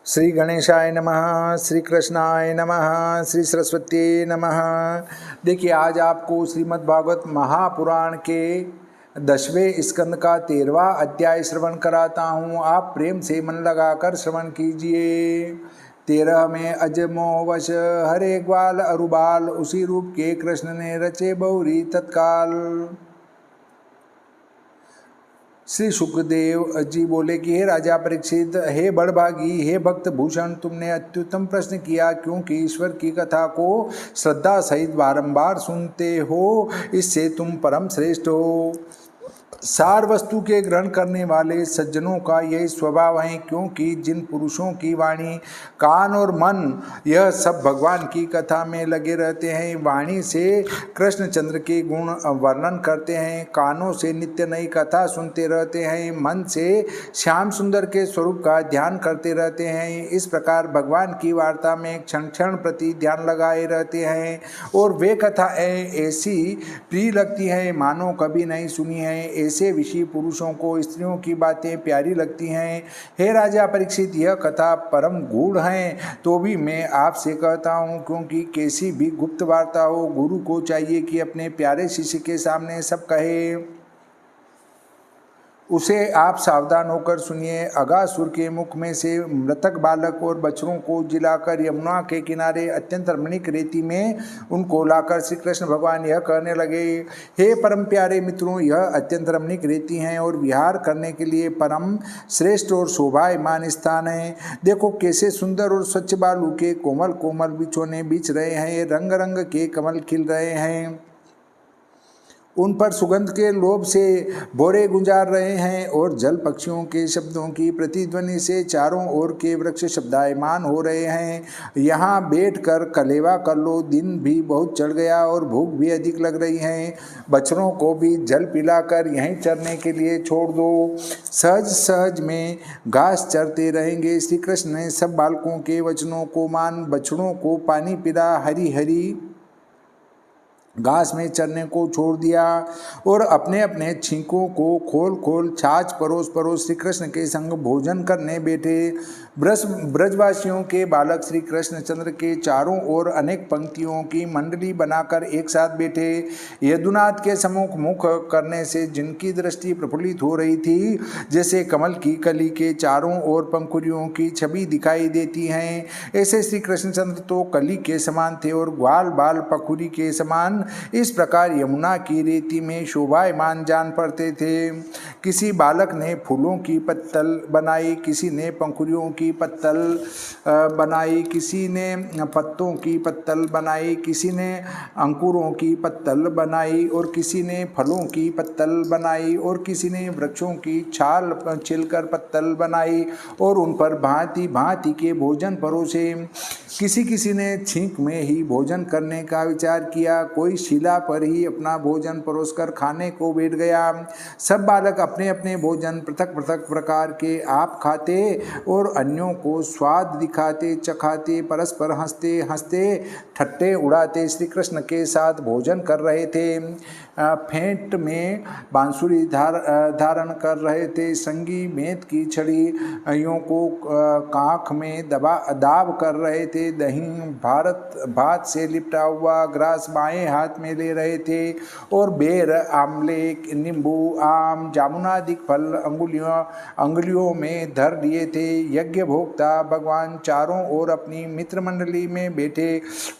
श्री गणेशाय नमः, श्री कृष्णाय नमः, श्री सरस्वती नमः। देखिए, आज आपको श्रीमद् भागवत महापुराण के 10वें स्कंद का 13वां अध्याय श्रवण कराता हूँ। आप प्रेम से मन लगाकर श्रवण कीजिए। 13 में अजमो वश हरे ग्वाल अरुबाल, उसी रूप के कृष्ण ने रचे बहुरी तत्काल। श्री सुखदेव जी बोले कि हे राजा परीक्षित, हे बड़भागी, हे भक्त भूषण, तुमने अत्युत्तम प्रश्न किया, क्योंकि ईश्वर की कथा को श्रद्धा सहित बारंबार सुनते हो, इससे तुम परम श्रेष्ठ हो। सार वस्तु के ग्रहण करने वाले सज्जनों का यही स्वभाव है, क्योंकि जिन पुरुषों की वाणी, कान और मन यह सब भगवान की कथा में लगे रहते हैं, वाणी से कृष्णचंद्र के गुण वर्णन करते हैं, कानों से नित्य नई कथा सुनते रहते हैं, मन से श्याम सुंदर के स्वरूप का ध्यान करते रहते हैं, इस प्रकार भगवान की वार्ता में क्षण क्षण प्रति ध्यान लगाए रहते हैं और वे कथा ऐसी प्रिय लगती है मानो कभी नहीं सुनी है। ऐसे विषय पुरुषों को स्त्रियों की बातें प्यारी लगती हैं। हे राजा परीक्षित, यह कथा परम गूढ़ है, तो भी मैं आपसे कहता हूँ, क्योंकि कैसी भी गुप्त वार्ता हो, गुरु को चाहिए कि अपने प्यारे शिष्य के सामने सब कहे, उसे आप सावधान होकर सुनिए। अगासुर के मुख में से मृतक बालक और बछड़ों को जिलाकर यमुना के किनारे अत्यंत रमणीक रेती में उनको लाकर श्री कृष्ण भगवान यह कहने लगे, हे परम प्यारे मित्रों, यह अत्यंत रमणीक रेती हैं और विहार करने के लिए परम श्रेष्ठ और शोभायमान स्थान है। देखो कैसे सुंदर और स्वच्छ बालू के कोमल कोमल बिछोने बिछ रहे हैं, रंग रंग के कमल खिल रहे हैं, उन पर सुगंध के लोभ से भौरे गुंजार रहे हैं और जल पक्षियों के शब्दों की प्रतिध्वनि से चारों ओर के वृक्ष शब्दायमान हो रहे हैं। यहाँ बैठकर कलेवा कर लो, दिन भी बहुत चढ़ गया और भूख भी अधिक लग रही है। बछड़ों को भी जल पिलाकर यहीं चरने के लिए छोड़ दो, सहज सहज में घास चरते रहेंगे। श्री कृष्ण ने सब बालकों के वचनों को मान बछड़ों को पानी पिला हरी हरी घास में चरने को छोड़ दिया और अपने अपने छींकों को खोल खोल छाछ परोस परोस श्री कृष्ण के संग भोजन करने बैठे। ब्रजवासियों के बालक श्री कृष्णचंद्र के चारों ओर अनेक पंक्तियों की मंडली बनाकर एक साथ बैठे। यदुनाथ के सम्मुख मुख करने से जिनकी दृष्टि प्रफुल्लित हो रही थी, जैसे कमल की कली के चारों ओर पंखुड़ियों की छवि दिखाई देती हैं, ऐसे श्री कृष्णचंद्र तो कली के समान थे और ग्वाल बाल पखुरी के समान इस प्रकार यमुना की रेती में शोभायमान जान पड़ते थे। किसी बालक ने फूलों की पत्तल बनाई, किसी ने पंखुड़ियों की पत्तल बनाई, किसी ने पत्तों की पत्तल बनाई, किसी ने अंकुरों की पत्तल बनाई और किसी ने फलों की पत्तल बनाई और किसी ने वृक्षों की छाल छिलकर पत्तल बनाई और उन पर भांति भांति के भोजन परोसे। किसी किसी ने छींक में ही भोजन करने का विचार किया, कोई शिला पर ही अपना भोजन परोसकर खाने को बैठ गया। सब बालक अपने अपने भोजन पृथक पृथक प्रकार के आप खाते और अन्यों को स्वाद दिखाते चखाते परस्पर हंसते हंसते ठट्टे उड़ाते श्री कृष्ण के साथ भोजन कर रहे थे। फेंट में बांसुरी धारण कर रहे थे, संगी मेद की छड़ियों को कांख में दाब कर रहे थे, दही भात से लिपटा हुआ ग्रास बाएं हाथ में ले रहे थे और बेर आमले नींबू आम जामुनादिक फल अंगुलियों में धर लिए थे। यज्ञ भोक्ता भगवान चारों ओर अपनी मित्र मंडली में बैठे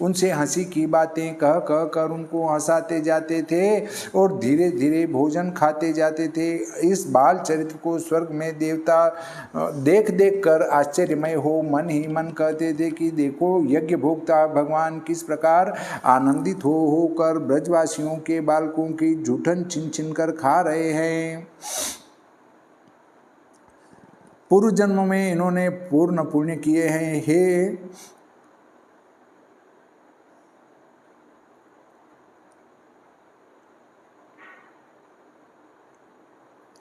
उनसे हंसी की बातें कह कह कर उनको हंसाते जाते थे और धीरे धीरे भोजन खाते जाते थे। इस बाल चरित्र को स्वर्ग में देवता देख देख कर आश्चर्यमय हो मन ही मन कहते थे कि देखो यज्ञ भोक्ता भगवान किस प्रकार आनंदित होकर ब्रजवासियों के बालकों की जूठन छिन छिन कर खा रहे हैं। पूर्व जन्म में इन्होंने पूर्ण पुण्य किए हैं।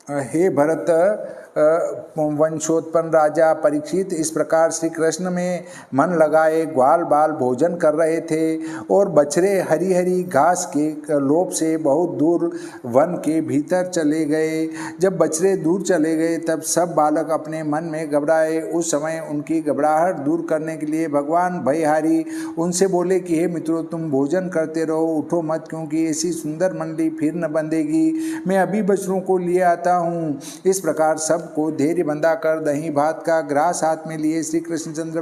हे भरत वंशोत्पन्न राजा परीक्षित, इस प्रकार श्री कृष्ण में मन लगाए ग्वाल बाल भोजन कर रहे थे और बछड़े हरी हरी घास के लोभ से बहुत दूर वन के भीतर चले गए। जब बछड़े दूर चले गए तब सब बालक अपने मन में घबराए। उस समय उनकी घबराहट दूर करने के लिए भगवान भयहारी उनसे बोले कि हे मित्रों, तुम भोजन करते रहो, उठो मत, क्योंकि ऐसी सुंदर मंडली फिर न बंधेगी। मैं अभी बछड़ों को लिए आता हूँ। इस प्रकार सब को धैर्य बंधाकर दही भात का ग्रास हाथ में लिए श्री कृष्णचंद्र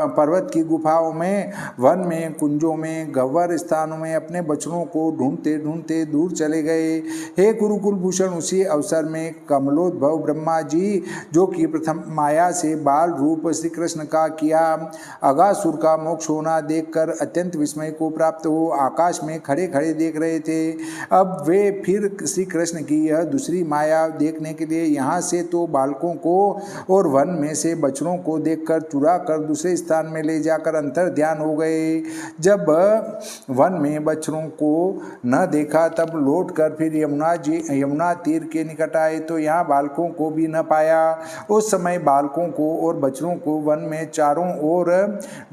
पर्वत की गुफाओं में, वन में, कुंजों में, गह्वर स्थानों में अपने बछड़ों को ढूंढते ढूंढते दूर चले गए। हे कुरुकुल भूषण, उसी अवसर में कमलोद्भव ब्रह्मा जी, जो कि प्रथम माया से बाल रूप श्री कृष्ण का किया अगासुर का मोक्ष होना देखकर अत्यंत विस्मय को प्राप्त हो आकाश में खड़े खड़े देख रहे थे। अब वे फिर श्री कृष्ण की यह दूसरी माया देखने के लिए यहाँ से तो बालकों को और वन में से बछड़ों को देखकर चुरा कर दूसरे स्थान में ले जाकर अंतर ध्यान हो गए। जब वन में बछड़ों को न देखा तब लौट कर फिर यमुना तीर के निकट आए तो यहाँ बालकों को भी न पाया। उस समय बालकों को और बछड़ों को वन में चारों ओर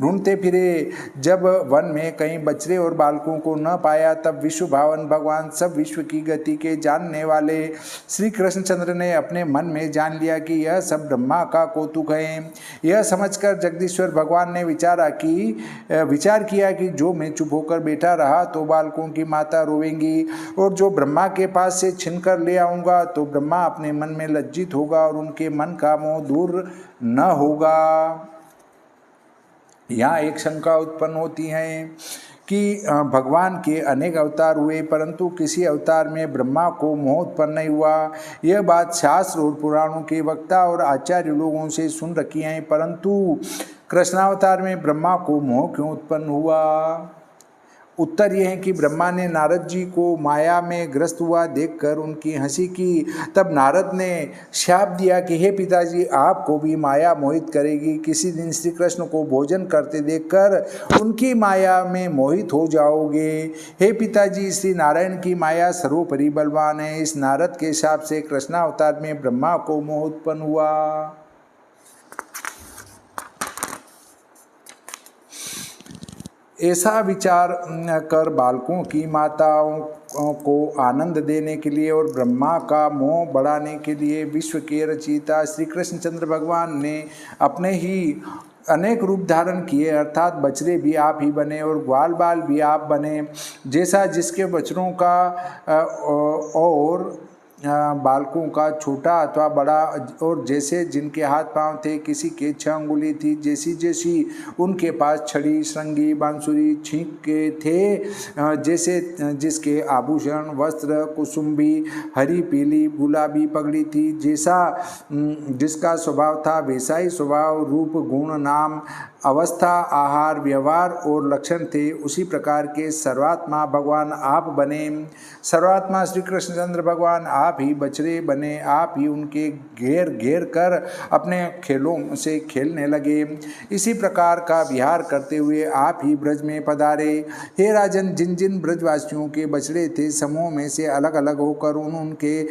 ढूंढते फिरे। जब वन में कहीं बछड़े और बालकों को न पाया तब विश्व भावन भगवान, सब विश्व की गति के जानने वाले श्री कृष्णचंद्र ने अपने मन में जान लिया कि यह सब ब्रह्मा का कौतुक है। यह समझकर जगदीश्वर भगवान ने विचार किया कि जो मैं चुप होकर बैठा रहा तो बालकों की माता रोवेंगी, और जो ब्रह्मा के पास से छिन कर ले आऊँगा तो ब्रह्मा अपने मन में लज्जित होगा और उनके मन का मोह दूर न होगा। यहाँ एक शंका उत्पन्न होती है कि भगवान के अनेक अवतार हुए परंतु किसी अवतार में ब्रह्मा को मोह उत्पन्न नहीं हुआ। यह बात शास्त्र और पुराणों के वक्ता और आचार्य लोगों से सुन रखी है, परंतु कृष्णावतार में ब्रह्मा को मोह क्यों उत्पन्न हुआ? उत्तर यह है कि ब्रह्मा ने नारद जी को माया में ग्रस्त हुआ देखकर उनकी हंसी की। तब नारद ने शाप दिया कि हे पिताजी, आपको भी माया मोहित करेगी। किसी दिन श्री कृष्ण को भोजन करते देखकर उनकी माया में मोहित हो जाओगे। हे पिताजी, श्री नारायण की माया सर्वोपरि बलवान है। इस नारद के शाप से कृष्णावतार में ब्रह्मा को मोह उत्पन्न हुआ। ऐसा विचार कर बालकों की माताओं को आनंद देने के लिए और ब्रह्मा का मोह बढ़ाने के लिए विश्व के रचयिता श्री कृष्णचंद्र भगवान ने अपने ही अनेक रूप धारण किए, अर्थात बछड़े भी आप ही बने और ग्वाल बाल भी आप बने। जैसा जिसके बछड़ों का और बालकों का छोटा अथवा बड़ा, और जैसे जिनके हाथ पांव थे, किसी के 6 अंगुली थी, जैसी जैसी उनके पास छड़ी, श्रृंगी, बांसुरी, छींक के थे, जैसे जिसके आभूषण, वस्त्र, कुसुम्बी, हरी, पीली, गुलाबी पगड़ी थी, जैसा जिसका स्वभाव था वैसा ही स्वभाव, रूप, गुण, नाम, अवस्था, आहार, व्यवहार और लक्षण थे, उसी प्रकार के सर्वात्मा भगवान आप बने। सर्वात्मा श्री कृष्णचंद्र भगवान आप ही बछड़े बने, आप ही उनके घेर घेर कर अपने खेलों से खेलने लगे। इसी प्रकार का विहार करते हुए आप ही ब्रज में पधारे। हे राजन, जिन जिन ब्रजवासियों के बछड़े थे समूह में से अलग अलग होकर उनके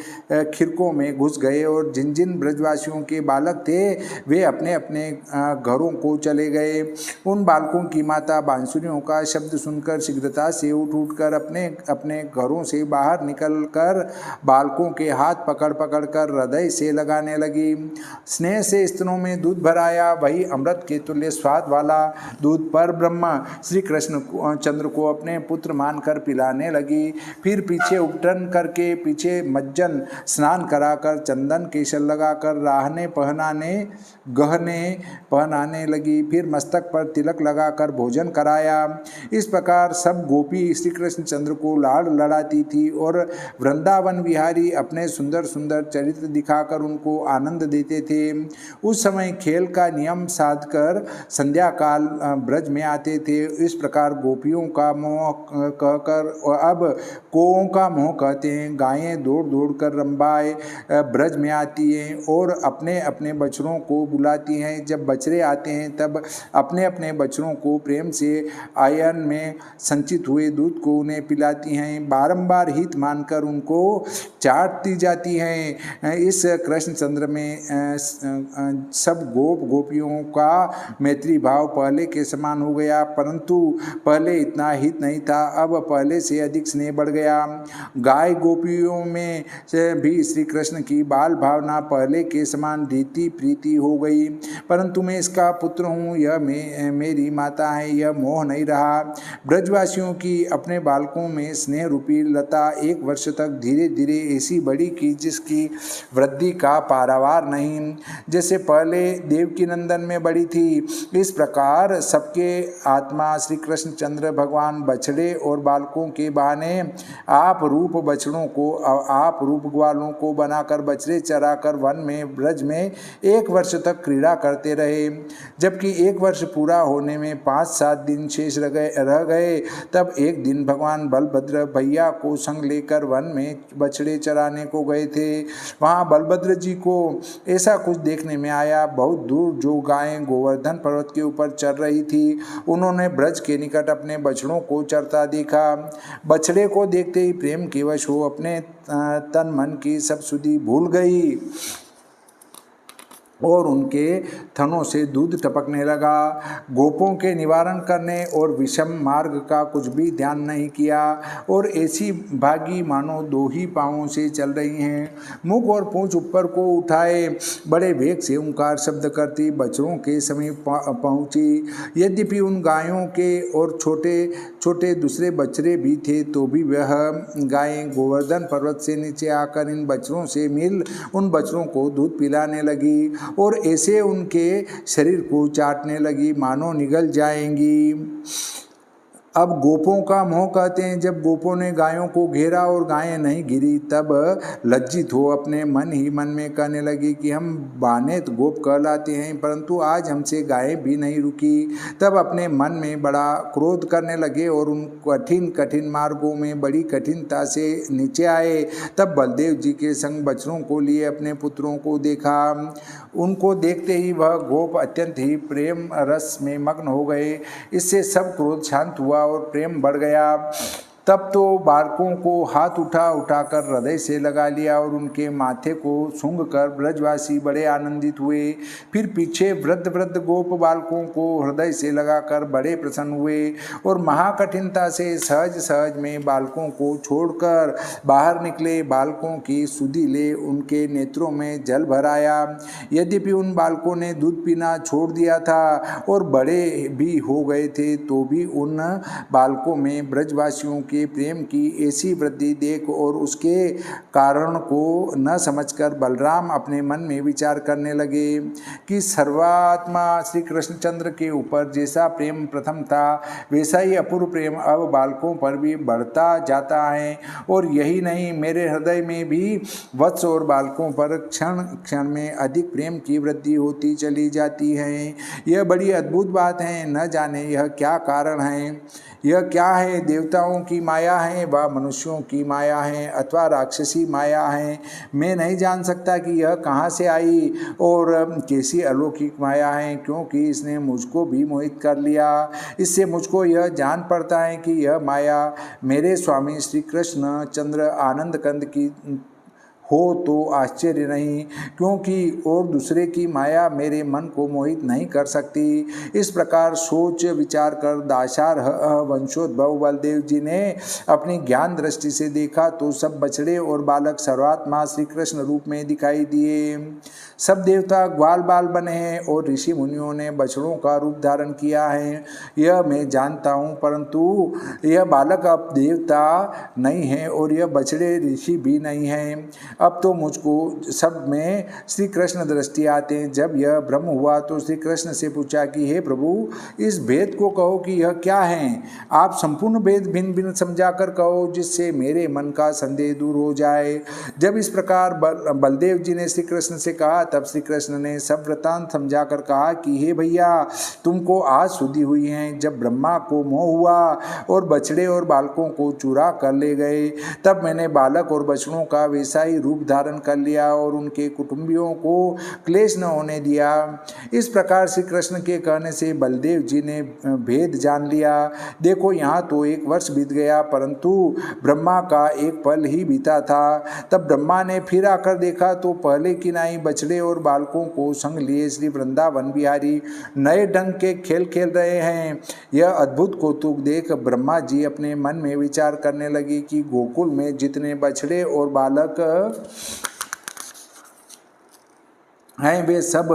खिरकों में घुस गए, और जिन जिन ब्रजवासियों के बालक थे वे अपने अपने घरों को चले गए। उन बालकों की माता बांसुरियों का शब्द सुनकर शीघ्रता से उठ कर अपने अपने घरों से बाहर निकलकर बालकों के हाथ पकड़ पकड़ कर हृदय से लगाने लगी। स्नेह से स्तनों में दूध भराया, वही अमृत के तुल्य स्वाद वाला दूध पर ब्रह्मा श्री कृष्ण चंद्र को अपने पुत्र मानकर पिलाने लगी। फिर पीछे उपटन करके पीछे मज्जन स्नान कराकर चंदन केशर लगाकर राहने गहने पहनाने लगी। फिर मस्तक पर तिलक लगाकर भोजन कराया। इस प्रकार सब गोपी श्री कृष्ण चंद्र को लाड़ लड़ाती थी और वृंदावन विहारी अपने सुंदर सुंदर चरित्र दिखाकर उनको आनंद देते थे। उस समय खेल का नियम साध कर संध्या काल ब्रज में आते थे। इस प्रकार गोपियों का मोह कहकर अब कोओं का मोह कहते हैं। गायें दौड़ दौड़ कर रंबाएं ब्रज में आती हैं और अपने अपने बछड़ों को बुलाती हैं। जब बछड़े आते हैं तब अपने अपने बछड़ों को प्रेम से आयन में संचित हुए दूध को उन्हें पिलाती हैं। बारंबार हित मानकर उनको 4 काटती जाती हैं। इस कृष्णचंद्र में सब गोपियों का मैत्री भाव पहले के समान हो गया, परंतु पहले इतना हित नहीं था, अब पहले से अधिक स्नेह बढ़ गया। गाय गोपियों में से भी श्री कृष्ण की बाल भावना पहले के समान रीति प्रीति हो गई। परंतु मैं इसका पुत्र हूँ, यह मेरी माता है, यह मोह नहीं रहा। ब्रजवासियों की अपने बालकों में स्नेह रूपी लता 1 वर्ष तक धीरे धीरे ऐसी बढ़ी कि जिसकी वृद्धि का पारावार नहीं। जैसे पहले देवकी नंदन में बढ़ी थी, इस प्रकार सबके आत्मा श्री कृष्णचंद्र भगवान बछड़े और बालकों के बहाने आप रूप बछड़ों को, आप रूप ग्वालों को बनाकर बछड़े चराकर वन में ब्रज में 1 वर्ष तक क्रीड़ा करते रहे। जबकि 1 वर्ष पूरा होने में 5-7 दिन शेष रह गए, तब एक दिन भगवान बलभद्र भैया को संग लेकर वन में बछड़े चराने को गए थे। वहाँ बलभद्र जी को ऐसा कुछ देखने में आया। बहुत दूर जो गायें गोवर्धन पर्वत के ऊपर चर रही थी, उन्होंने ब्रज के निकट अपने बछड़ों को चरता देखा। बछड़े को देखते ही प्रेम के वश हो अपने तन मन की सब सुधि भूल गई और उनके थनों से दूध टपकने लगा। गोपों के निवारण करने और विषम मार्ग का कुछ भी ध्यान नहीं किया और ऐसी भागी मानो 2 ही पांवों से चल रही हैं। मुख और पूंछ ऊपर को उठाए बड़े वेग से ओंकार शब्द करती बछड़ों के समीप पहुंची। यद्यपि उन गायों के और छोटे छोटे दूसरे बछड़े भी थे, तो भी वह गायें गोवर्धन पर्वत से नीचे आकर इन बछड़ों से मिल उन बछड़ों को दूध पिलाने लगी और ऐसे उनके शरीर को चाटने लगी मानो निगल जाएंगी। अब गोपों का मोह कहते हैं। जब गोपों ने गायों को घेरा और गायें नहीं गिरी, तब लज्जित हो अपने मन ही मन में कहने लगी कि हम बानेत गोप कहलाते हैं, परंतु आज हमसे गायें भी नहीं रुकी। तब अपने मन में बड़ा क्रोध करने लगे और उन कठिन कठिन मार्गों में बड़ी कठिनता से नीचे आए। तब बलदेव जी के संग बछड़ों को लिए अपने पुत्रों को देखा। उनको देखते ही वह गोप अत्यंत ही प्रेम रस में मग्न हो गए। इससे सब क्रोध शांत हुआ और प्रेम बढ़ गया। तब तो बालकों को हाथ उठाकर हृदय से लगा लिया और उनके माथे को सूंघ कर ब्रजवासी बड़े आनंदित हुए। फिर पीछे वृद्ध वृद्ध गोप बालकों को हृदय से लगाकर बड़े प्रसन्न हुए और महाकठिनता से सहज सहज में बालकों को छोड़कर बाहर निकले। बालकों की सुधि ले उनके नेत्रों में जल भर आया। यद्यपि उन बालकों ने दूध पीना छोड़ दिया था और बड़े भी हो गए थे, तो भी उन बालकों में ब्रजवासियों के प्रेम की ऐसी वृद्धि देख और उसके कारण को न समझकर बलराम अपने मन में विचार करने लगे कि सर्वात्मा श्री कृष्णचंद्र के ऊपर जैसा प्रेम प्रथम था, वैसा ही अपूर्व प्रेम अब बालकों पर भी बढ़ता जाता है। और यही नहीं, मेरे हृदय में भी वत्स और बालकों पर क्षण क्षण में अधिक प्रेम की वृद्धि होती चली जाती है। यह बड़ी अद्भुत बात है। न जाने यह क्या कारण है, यह क्या है, देवताओं की माया है व मनुष्यों की माया है अथवा राक्षसी माया है। मैं नहीं जान सकता कि यह कहाँ से आई और कैसी अलौकिक माया है, क्योंकि इसने मुझको भी मोहित कर लिया। इससे मुझको यह जान पड़ता है कि यह माया मेरे स्वामी श्री कृष्ण चंद्र आनंद कंद की हो तो आश्चर्य नहीं, क्योंकि और दूसरे की माया मेरे मन को मोहित नहीं कर सकती। इस प्रकार सोच विचार कर दाशार वंशोद्भव बलदेव जी ने अपनी ज्ञान दृष्टि से देखा तो सब बछड़े और बालक सर्वात्मा श्री कृष्ण रूप में दिखाई दिए। सब देवता ग्वाल बाल बने हैं और ऋषि मुनियों ने बछड़ों का रूप धारण किया है, यह मैं जानता हूँ, परंतु यह बालक अब देवता नहीं है और यह बछड़े ऋषि भी नहीं हैं। अब तो मुझको सब में श्री कृष्ण दृष्टि आते हैं। जब यह भ्रम हुआ तो श्री कृष्ण से पूछा कि हे प्रभु, इस भेद को कहो कि यह क्या है। आप संपूर्ण भेद भिन्न भिन्न समझा कर कहो, जिससे मेरे मन का संदेह दूर हो जाए। जब इस प्रकार बलदेव जी ने श्री कृष्ण से कहा, तब श्री कृष्ण ने सब वृतांत समझा कर कहा कि हे भैया, तुमको आज सुधि हुई है। जब ब्रह्मा को मोह हुआ और बछड़े और बालकों को चुरा कर ले गए, तब मैंने बालक और बछड़ों का वैसा ही रूप धारण कर लिया और उनके कुटुंबियों को क्लेश न होने दिया। इस प्रकार श्री कृष्ण के कहने से बलदेव जी ने भेद जान लिया। देखो यहाँ तो 1 वर्ष बीत गया, परंतु ब्रह्मा का एक पल ही बीता था। तब ब्रह्मा ने फिर आकर देखा तो पहले की नाई बछड़े और बालकों को संग लिए श्री वृंदावन बिहारी नए ढंग के खेल खेल रहे हैं। यह अद्भुत कौतुक देख ब्रह्मा जी अपने मन में विचार करने लगे कि गोकुल में जितने बछड़े और बालक हैं वे सब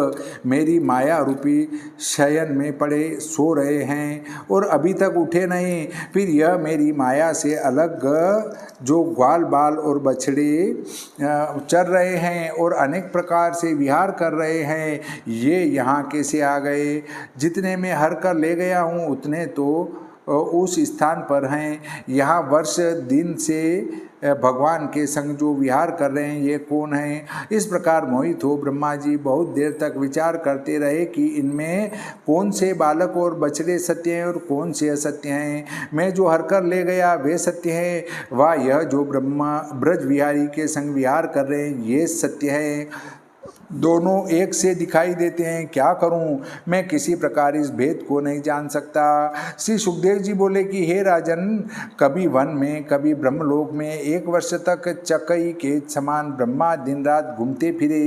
मेरी माया रूपी शयन में पड़े सो रहे हैं और अभी तक उठे नहीं। फिर यह मेरी माया से अलग जो ग्वाल बाल और बछड़े चर रहे हैं और अनेक प्रकार से विहार कर रहे हैं, ये यहाँ कैसे आ गए? जितने में हर कर ले गया हूँ उतने तो उस स्थान पर हैं। यहाँ वर्ष दिन से भगवान के संग जो विहार कर रहे हैं ये कौन हैं? इस प्रकार मोहित हो ब्रह्मा जी बहुत देर तक विचार करते रहे कि इनमें कौन से बालक और बछड़े सत्य हैं और कौन से असत्य हैं। मैं जो हर कर ले गया वे सत्य है, व यह जो ब्रह्मा ब्रज विहारी के संग विहार कर रहे हैं ये सत्य है। दोनों एक से दिखाई देते हैं, क्या करूं? मैं किसी प्रकार इस भेद को नहीं जान सकता। श्री सुखदेव जी बोले कि हे राजन, कभी वन में कभी ब्रह्मलोक में 1 वर्ष तक चकई के समान ब्रह्मा दिन रात घूमते फिरे।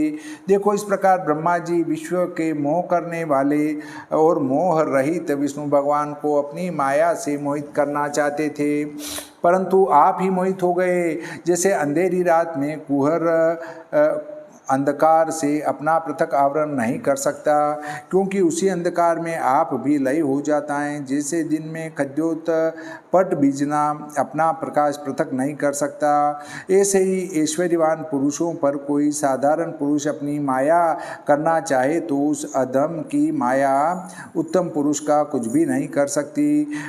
देखो इस प्रकार ब्रह्मा जी विश्व के मोह करने वाले और मोह रहित विष्णु भगवान को अपनी माया से मोहित करना चाहते थे, परंतु आप ही मोहित हो गए। जैसे अंधेरी रात में कुहर अंधकार से अपना पृथक आवरण नहीं कर सकता, क्योंकि उसी अंधकार में आप भी लय हो जाता है। जैसे दिन में खद्योत पट बीजना अपना प्रकाश पृथक नहीं कर सकता, ऐसे ही ऐश्वर्यवान पुरुषों पर कोई साधारण पुरुष अपनी माया करना चाहे तो उस अधम की माया उत्तम पुरुष का कुछ भी नहीं कर सकती,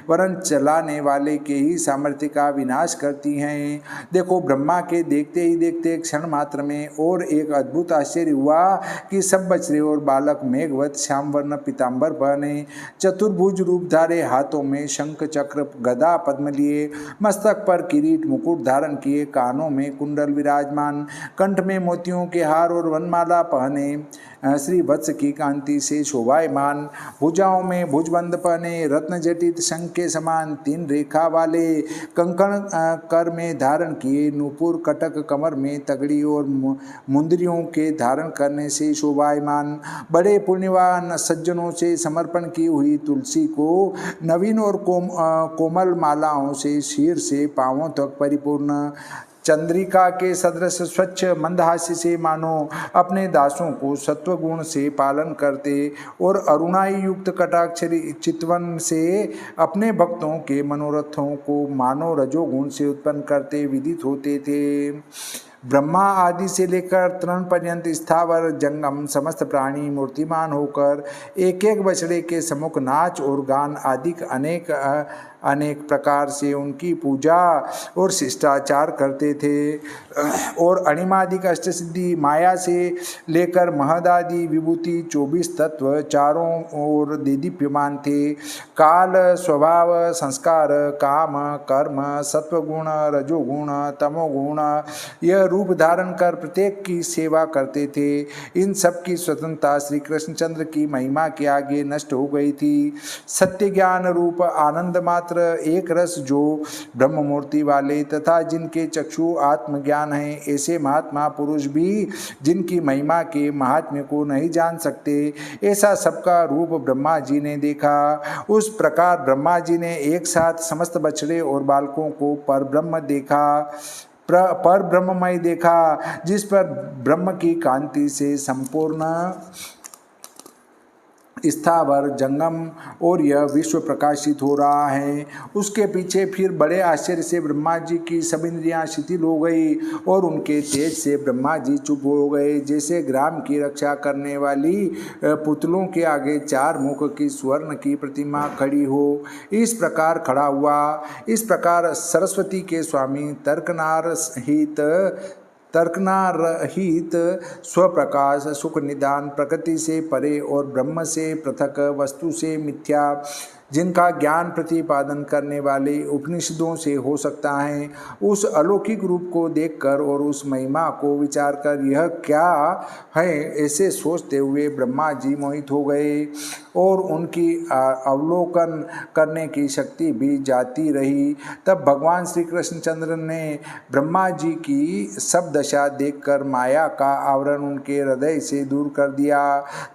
वरन चलाने वाले के ही सामर्थ्य का विनाश करती हैं। देखो ब्रह्मा के देखते ही देखते क्षण मात्र में और एक अद्भुत आश्चर्य हुआ कि सब बछड़े और बालक मेघवत श्यामवर्ण पीतांबर पहने, चतुर्भुज रूप धारे, हाथों में शंख चक्र गदा पद्म लिए, मस्तक पर किरीट मुकुट धारण किए, कानों में कुंडल विराजमान, कंठ में मोतियों के हार और वनमाला पहने, श्री वत्स की कांति से शोभायमान, भुजाओं में भुजबंद पहने, रत्न जटित शंख के समान 3 रेखा वाले कंकण कर में धारण किए, नूपुर कटक कमर में तगड़ी और मुंदरियों के धारण करने से शोभायमान, बड़े पुण्यवान सज्जनों से समर्पण की हुई तुलसी को नवीन और कोमल मालाओं से शीर से पांवों तक परिपूर्ण, चंद्रिका के सदृश स्वच्छ मंदहास्य से मानो अपने दासों को सत्वगुण से पालन करते और अरुणाई युक्त कटाक्ष चितवन से अपने भक्तों के मनोरथों को मानो रजोगुण से उत्पन्न करते विदित होते थे। ब्रह्मा आदि से लेकर तृण पर्यंत स्थावर जंगम समस्त प्राणी मूर्तिमान होकर एक एक बछड़े के सम्मुख नाच और गान आदि अनेक प्रकार से उनकी पूजा और शिष्टाचार करते थे और अणिमादिक अष्टसिद्धि माया से लेकर महदादि विभूति 24 तत्व चारों ओर देदीप्यमान थे। काल स्वभाव संस्कार काम कर्म सत्वगुण रजोगुण तमोगुण यह रूप धारण कर प्रत्येक की सेवा करते थे। इन सब की स्वतंत्रता श्री कृष्णचंद्र की महिमा के आगे नष्ट हो गई थी। सत्य ज्ञान रूप आनंद मात्र एक रस जो ब्रह्म मूर्ति वाले तथा जिनके चक्षु आत्मज्ञान है, ऐसे महात्मा पुरुष भी जिनकी महिमा के महात्म्य को नहीं जान सकते, ऐसा सबका रूप ब्रह्मा जी ने देखा। उस प्रकार ब्रह्मा जी ने एक साथ समस्त बछड़े और बालकों को पर ब्रह्म देखा, पर ब्रह्ममय देखा, जिस पर ब्रह्म की कांति से संपूर्ण स्थावर जंगम और यह विश्व प्रकाशित हो रहा है। उसके पीछे फिर बड़े आश्चर्य से ब्रह्मा जी की सब इंद्रियां शिथिल हो गई और उनके तेज से ब्रह्मा जी चुप हो गए, जैसे ग्राम की रक्षा करने वाली पुतलों के आगे 4 मुख की स्वर्ण की प्रतिमा खड़ी हो, इस प्रकार खड़ा हुआ। इस प्रकार सरस्वती के स्वामी तर्कनार हित तर्कना रहित स्वप्रकाश सुख निदान, प्रकृति से परे और ब्रह्म से पृथक, वस्तु से मिथ्या, जिनका ज्ञान प्रतिपादन करने वाले उपनिषदों से हो सकता है, उस अलौकिक रूप को देखकर और उस महिमा को विचार कर यह क्या है ऐसे सोचते हुए ब्रह्मा जी मोहित हो गए और उनकी अवलोकन करने की शक्ति भी जाती रही। तब भगवान श्री कृष्णचंद्र ने ब्रह्मा जी की सब दशा देखकर माया का आवरण उनके हृदय से दूर कर दिया।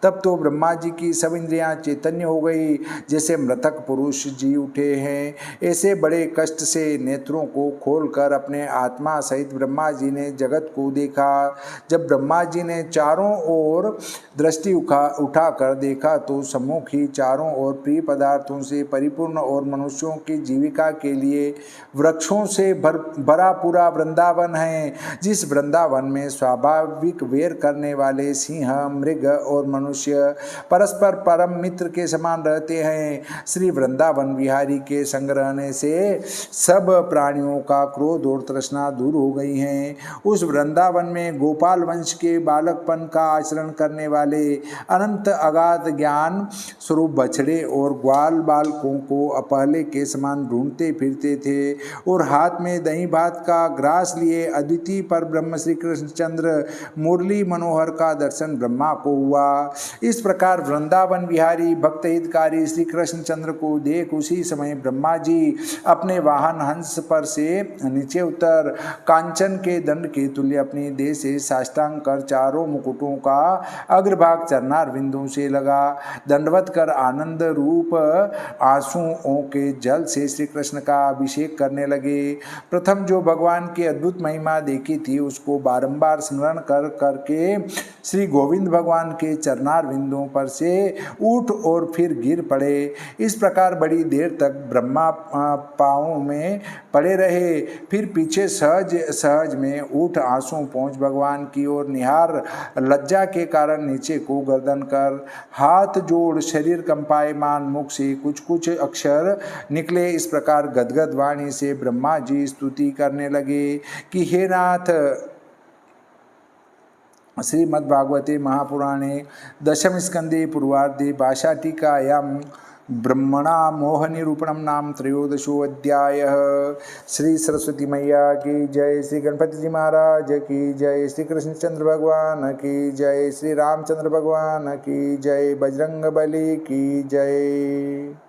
तब तो ब्रह्मा जी की सब इंद्रियां चैतन्य हो गई, जैसे मृतक पुरुष जी उठे हैं। ऐसे बड़े कष्ट से नेत्रों को खोलकर अपने आत्मा सहित ब्रह्मा जी ने जगत को देखा। जब ब्रह्मा जी ने चारों ओर दृष्टि उठाकर देखा तो सम्मुख ही चारों ओर प्रिय पदार्थों से परिपूर्ण और मनुष्यों की जीविका के लिए वृक्षों से भरा पूरा वृंदावन है, जिस वृंदावन में स्वाभाविक वेर करने वाले सिंह, मृग और मनुष्य परस्पर परम मित्र के समान रहते हैं। श्री वृंदावन विहारी के संग रहने से सब प्राणियों का क्रोध और तृष्णा दूर हो गई हैं। उस वृंदावन में गोपाल वंश के बालकपन का आचरण करने वाले अनंत अगाध ज्ञान स्वरूप बछड़े और ग्वाल बालकों को पहले के समान ढूंढते फिरते थे और हाथ में दही भात का ग्रास लिए अद्वितीय पर ब्रह्म श्री कृष्णचंद्र मुरली मनोहर का दर्शन ब्रह्मा को हुआ। इस प्रकार वृंदावन विहारी भक्त हितकारी श्री कृष्णचंद्र को देख उसी समय ब्रह्मा जी अपने वाहन हंस पर से नीचे उतर कांचन के दंड के तुल्य अपनी देह से साष्टांग कर चारों मुकुटों का अग्रभाग चरणार बिंदुओं से लगा दंडवत कर आनंद रूप आंसुओं के जल से श्री कृष्ण का अभिषेक करने लगे। प्रथम जो भगवान की अद्भुत महिमा देखी थी उसको बारंबार स्मरण कर करके श्री गोविंद भगवान के चरणार बिंदुओं पर से उठ और फिर गिर पड़े। इस प्रकार बड़ी देर तक ब्रह्मा पाँवों में पड़े रहे, फिर पीछे सहज सहज में उठ आंसू पहुँच भगवान की ओर निहार लज्जा के कारण नीचे को गर्दन कर हाथ जोड़ शरीर कंपायमान मुख से कुछ कुछ अक्षर निकले। इस प्रकार गदगद वाणी से ब्रह्मा जी स्तुति करने लगे कि हे नाथ, श्रीमद्भागवते महापुराणे दशम स्कंदे पूर्वार्धे भाषाटीकायां ब्रह्मणा मोहनिरूपणं नाम त्रयोदशोऽध्यायः। श्री सरस्वती मैया की जय, श्री गणपति जी महाराज की जय, श्री कृष्णचंद्र भगवान की जय, श्री रामचंद्र भगवान की जय, बजरंग बली की जय।